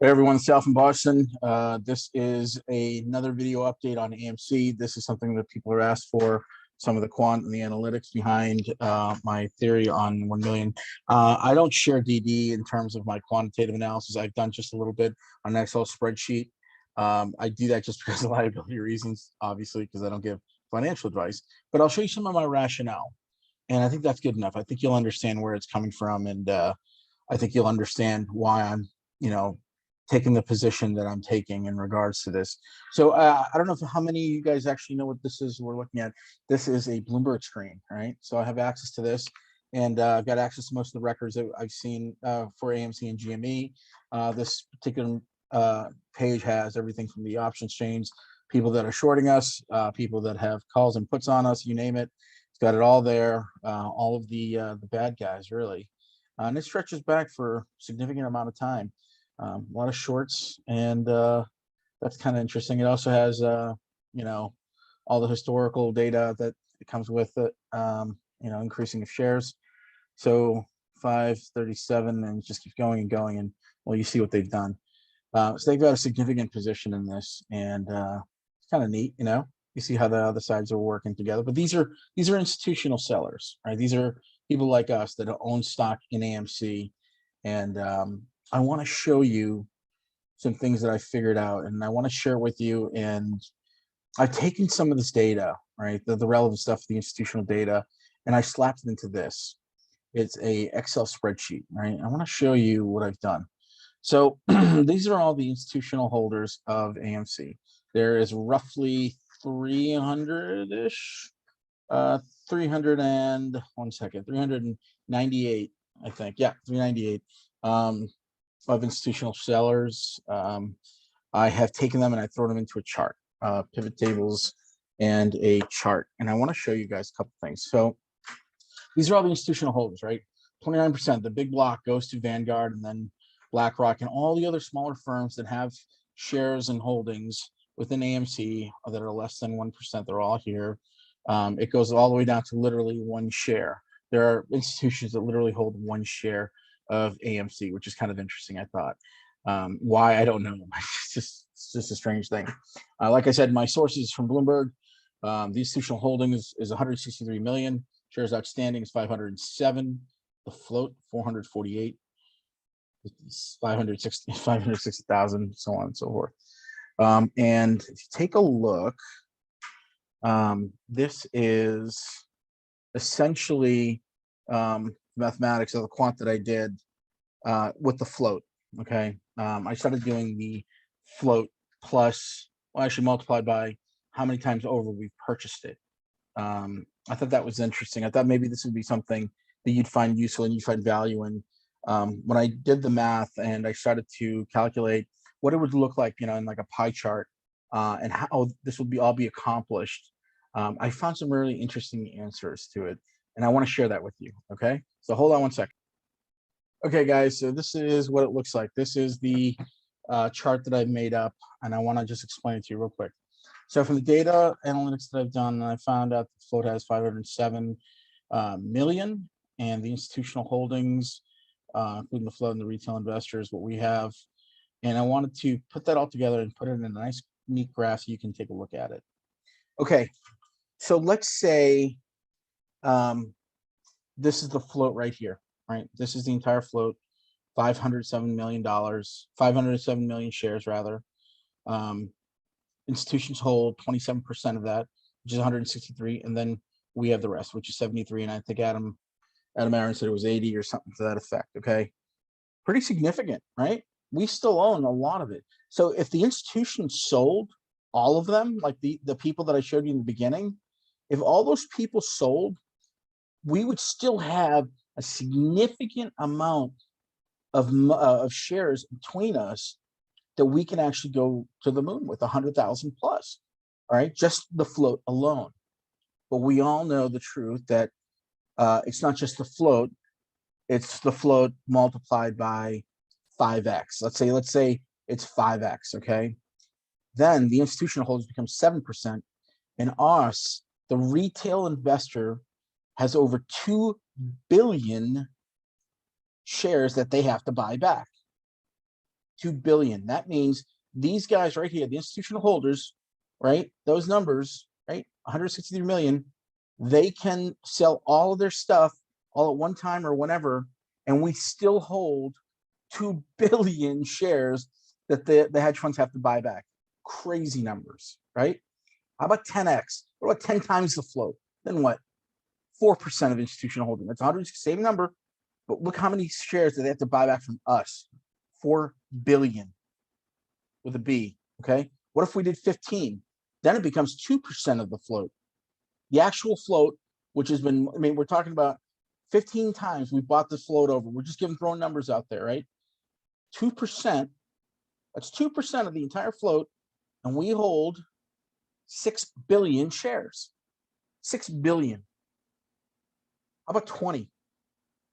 Hey everyone, Sal from Boston. This is another video update on AMC. This is something that people are asked for, some of the quant and the analytics behind my theory on 1 million. I don't share DD in terms of my quantitative analysis. I've done just a little bit on an Excel spreadsheet. I do that just because of liability reasons, obviously, because I don't give financial advice. But I'll show you some of my rationale. And I think that's good enough. I think you'll understand where it's coming from. And I think you'll understand why I'm, taking the position that I'm taking in regards to this. So I don't know how many of you guys actually know what this is we're looking at. This is a Bloomberg screen, right? So I have access to this, and I've got access to most of the records that I've seen for AMC and GME. This particular page has everything from the options chains, people that are shorting us, people that have calls and puts on us, you name it. It's got it all there, all of the bad guys, really. And it stretches back for a significant amount of time. A lot of shorts, and that's kind of interesting. It also has, all the historical data that it comes with it, increasing of shares. So 537, and it just keeps going and going, and well, you see what they've done. So they've got a significant position in this, and it's kind of neat, You see how the other sides are working together. But these are institutional sellers, right? These are people like us that own stock in AMC, and I want to show you some things that I figured out, and I want to share with you. And I've taken some of this data, right, the relevant stuff, the institutional data, and I slapped it into this. It's a Excel spreadsheet, right? I want to show you what I've done. So these are all the institutional holders of AMC. There is roughly 300-ish, 398, I think. Yeah, 398. Of institutional sellers. I have taken them and I thrown them into a chart, pivot tables and a chart. And I want to show you guys a couple things. So these are all the institutional holders, right? 29%, the big block goes to Vanguard and then BlackRock and all the other smaller firms that have shares and holdings within AMC that are less than 1%. They're all here. It goes all the way down to literally one share. There are institutions that literally hold one share of AMC, which is kind of interesting, I thought. Why, I don't know. It's just a strange thing. Like I said, my sources from Bloomberg. The institutional holding is 163 million. Shares outstanding is 507. The float, 448. 560,000, so on and so forth. And if you take a look, this is essentially mathematics of the quant that I did with the float. Okay, I started doing the float plus, well, actually multiplied by how many times over we've purchased it. I thought that was interesting. I thought maybe this would be something that you'd find useful and you'd find value in. When I did the math and I started to calculate what it would look like, in like a pie chart, and how this would all be accomplished, I found some really interesting answers to it. And I want to share that with you, okay? So hold on one second. Okay, guys, so this is what it looks like. This is the chart that I've made up, and I want to just explain it to you real quick. So from the data analytics that I've done, I found out the float has 507 million, and the institutional holdings, including the float and the retail investors, what we have. And I wanted to put that all together and put it in a nice, neat graph so you can take a look at it. Okay, so let's say this is the float right here, right? This is the entire float, $507 million, 507 million shares rather. Institutions hold 27% of that, which is 163, and then we have the rest, which is 73. And I think Adam Aaron said it was 80 or something to that effect. Okay, pretty significant, right? We still own a lot of it. So if the institutions sold all of them, like the people that I showed you in the beginning, if all those people sold, we would still have a significant amount of shares between us that we can actually go to the moon with, 100,000 plus, all right, just the float alone. But we all know the truth that it's not just the float, it's the float multiplied by 5x. Let's say it's 5x, okay? Then the institutional holders become 7%, and us, the retail investor, has over 2 billion shares that they have to buy back. 2 billion. That means these guys right here, the institutional holders, right? Those numbers, right? 163 million, they can sell all of their stuff all at one time or whenever, and we still hold 2 billion shares that the hedge funds have to buy back. Crazy numbers, right? How about 10x? What about 10 times the float? Then what? 4% of institutional holding. That's 100, same number, but look how many shares that they have to buy back from us. 4 billion with a B, okay? What if we did 15? Then it becomes 2% of the float. The actual float, which has been, I mean, we're talking about 15 times we bought this float over. We're just throwing numbers out there, right? 2%, that's 2% of the entire float, and we hold 6 billion shares. 6 billion. How about 20?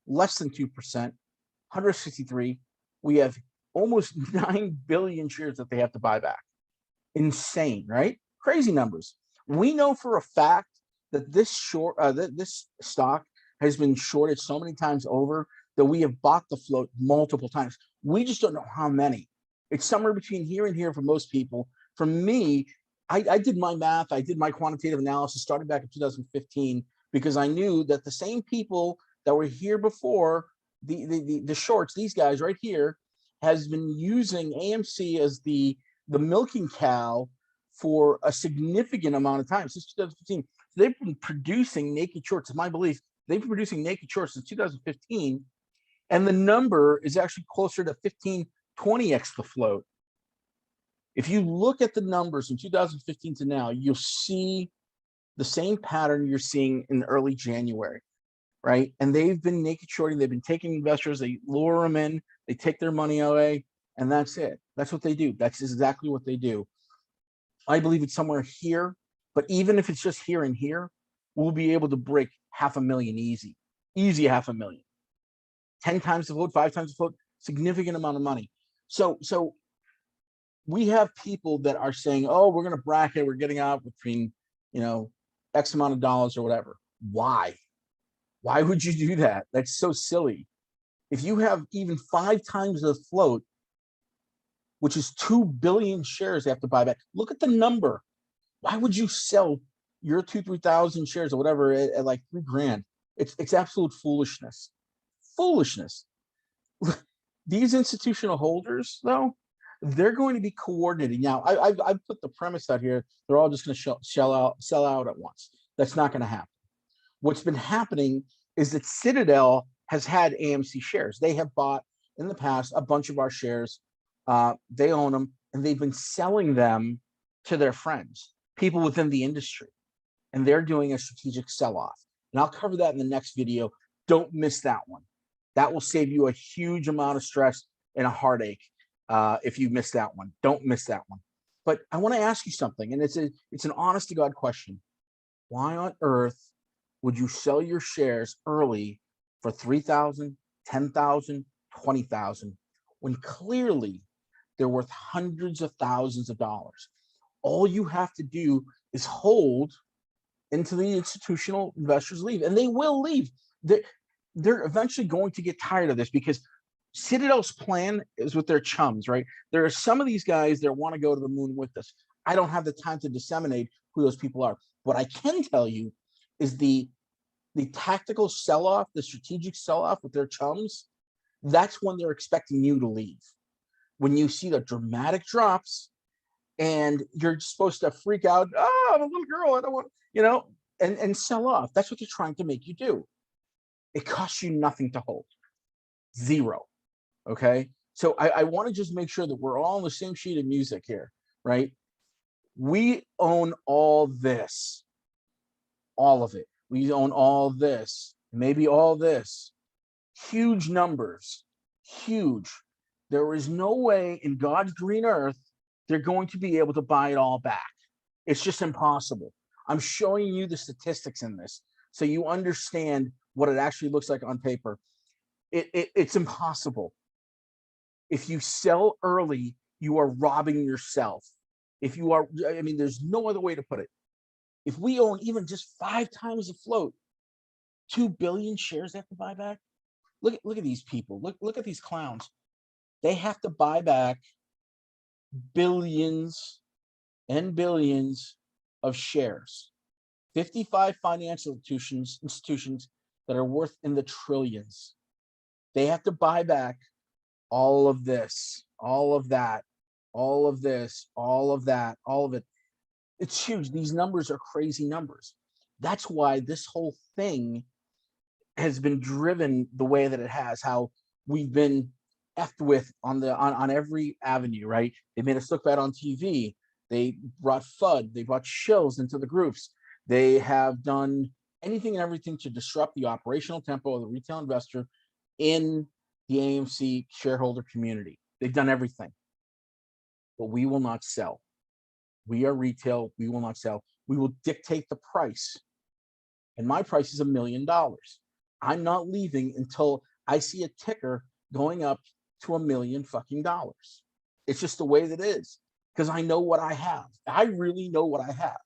Less than 2%, 163. We have almost 9 billion shares that they have to buy back. Insane, right? Crazy numbers. We know for a fact that this stock has been shorted so many times over that we have bought the float multiple times. We just don't know how many. It's somewhere between here and here for most people. For me, I did my math, I did my quantitative analysis starting back in 2015 because I knew that the same people that were here before, the shorts, these guys right here, has been using AMC as the milking cow for a significant amount of time since 2015. So they've been producing naked shorts. It's my belief they've been producing naked shorts since 2015, and the number is actually closer to 15, 20x the float. If you look at the numbers from 2015 to now, you'll see the same pattern you're seeing in early January, right? And they've been naked shorting. They've been taking investors. They lure them in. They take their money away, and that's it. That's what they do. That's exactly what they do. I believe it's somewhere here, but even if it's just here and here, we'll be able to break 500,000 easy. Easy 500,000. 10 times the float, 5 times the float, significant amount of money. So we have people that are saying, oh, we're going to bracket, we're getting out between, X amount of dollars or whatever. Why? Why would you do that? That's so silly. If you have even 5 times the float, which is 2 billion shares they have to buy back, look at the number. Why would you sell your 3,000 shares or whatever at like $3,000? It's absolute foolishness. Foolishness. These institutional holders, though, they're going to be coordinating. Now, I've put the premise out here. They're all just going to sell out at once. That's not going to happen. What's been happening is that Citadel has had AMC shares. They have bought in the past a bunch of our shares. They own them, and they've been selling them to their friends, people within the industry, and they're doing a strategic sell-off. And I'll cover that in the next video. Don't miss that one. That will save you a huge amount of stress and a heartache if you miss that one. Don't miss that one. But I want to ask you something, and it's an honest to God question. Why on earth would you sell your shares early for 3,000, 10,000, 20,000 when clearly they're worth hundreds of thousands of dollars? All you have to do is hold until the institutional investors leave, and they will leave. They're eventually going to get tired of this because Citadel's plan is with their chums, right? There are some of these guys that want to go to the moon with us. I don't have the time to disseminate who those people are. What I can tell you is the tactical sell-off, the strategic sell-off with their chums, that's when they're expecting you to leave. When you see the dramatic drops and you're supposed to freak out, oh, I'm a little girl, I don't want, and sell off. That's what they're trying to make you do. It costs you nothing to hold. Zero. Okay. So I want to just make sure that we're all on the same sheet of music here, right? We own all this, all of it. We own all this, maybe all this. Huge numbers, huge. There is no way in God's green earth they're going to be able to buy it all back. It's just impossible. I'm showing you the statistics in this so you understand what it actually looks like on paper. It's impossible. If you sell early, you are robbing yourself. If you are, there's no other way to put it. If we own even just 5 times the float, 2 billion shares they have to buy back. Look at these people. Look at these clowns. They have to buy back billions and billions of shares. 55 financial institutions that are worth in the trillions. They have to buy back all of this, all of that, all of this, all of that, all of it. It's huge. These numbers are crazy numbers. That's why this whole thing has been driven the way that it has, how we've been effed with on every avenue, right? They made us look bad on TV. They brought FUD. They brought shills into the groups. They have done anything and everything to disrupt the operational tempo of the retail investor in the AMC shareholder community. They've done everything, but we will not sell. We are retail. We will not sell. We will dictate the price. And my price is $1 million. I'm not leaving until I see a ticker going up to $1 million fucking dollars. It's just the way that it is, because I know what I have. I really know what I have.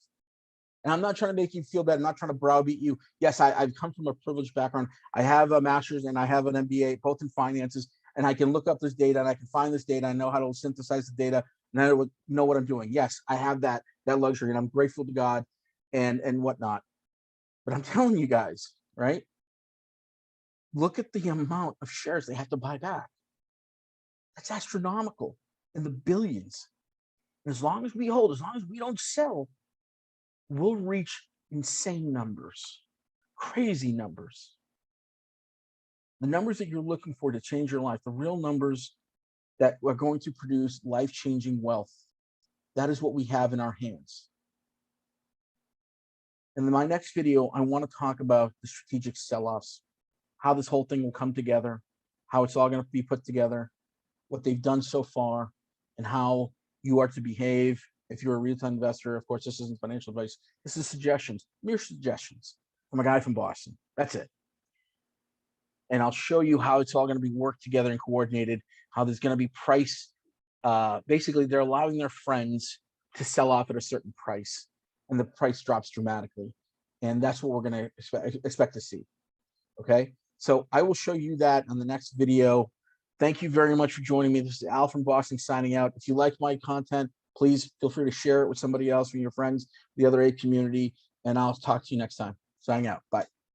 And I'm not trying to make you feel bad. I'm not trying to browbeat you. Yes, I've come from a privileged background. I have a master's and I have an MBA, both in finances, and I can look up this data and I can find this data. I know how to synthesize the data and I know what I'm doing. Yes, I have that luxury, and I'm grateful to God and whatnot. But I'm telling you guys, right? Look at the amount of shares they have to buy back. That's astronomical, in the billions. And as long as we hold, as long as we don't sell, we'll reach insane numbers, crazy numbers. The numbers that you're looking for to change your life, the real numbers that are going to produce life-changing wealth. That is what we have in our hands. And in my next video, I want to talk about the strategic sell-offs, how this whole thing will come together, how it's all going to be put together, what they've done so far, and how you are to behave if you're a retail investor. Of course, this isn't financial advice. This is suggestions, mere suggestions from a guy from Boston. That's it. And I'll show you how it's all going to be worked together and coordinated, how there's going to be price. Basically, they're allowing their friends to sell off at a certain price, and the price drops dramatically. And that's what we're going to expect to see. Okay, so I will show you that on the next video. Thank you very much for joining me. This is Al from Boston signing out. If you like my content, please feel free to share it with somebody else, with your friends, the other A community, and I'll talk to you next time. Signing out. Bye.